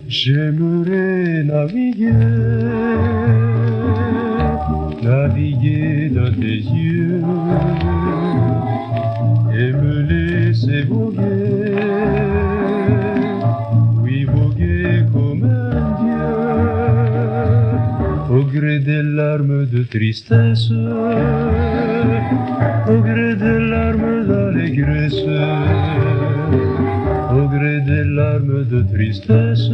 J'aimerais naviguer dans tes yeux et me laisser voguer, oui voguer comme un dieu, au gré des larmes de tristesse, au gré des larmes d'allégresse, au gré des larmes de tristesse,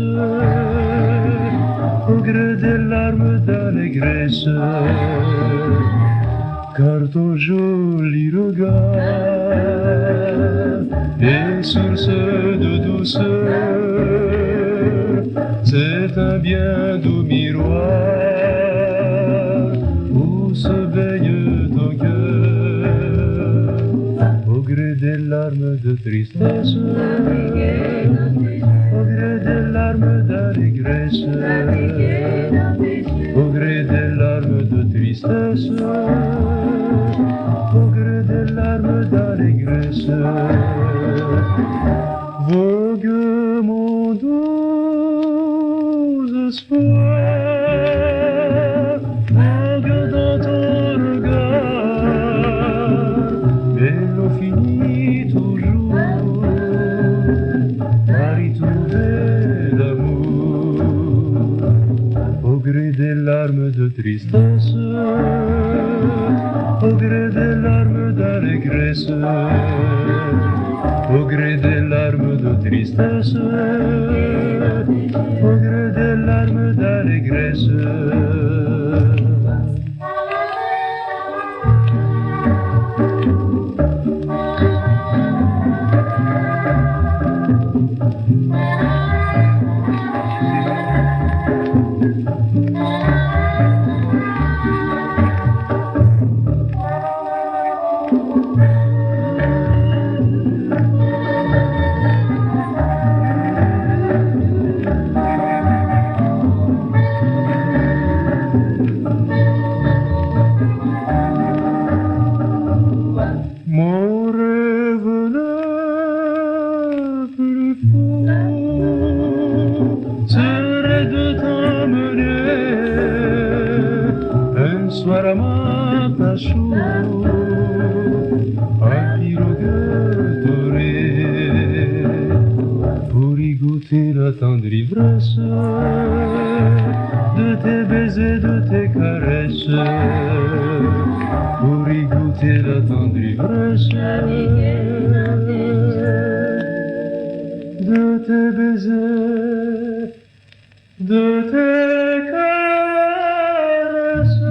au gré des larmes d'allégresse, car ton joli regard est source de douceur, c'est un bien doux miroir où se baigne ton cœur, au gré des larmes de tristesse, au gré des larmes d'allégresse, au gré des larmes de tristesse, au gré des larmes d'allégresse, vogue mon doux espoir, vogue dans ton regard, et l'eau finit toujours par y trouver l'amour, au gré des larmes de tristesse, au gré des larmes d'allégresse, au gré des larmes de tristesse, au gré des larmes d'allégresse. Mon rêve le plus fou serait de t'emmener un soir à Matachou, un pirogue doré, pour y goûter la tendre ivresse de tes baisers, de tes caresses, pour y goûter la tendre ivresse de tes baisers, de tes caresses.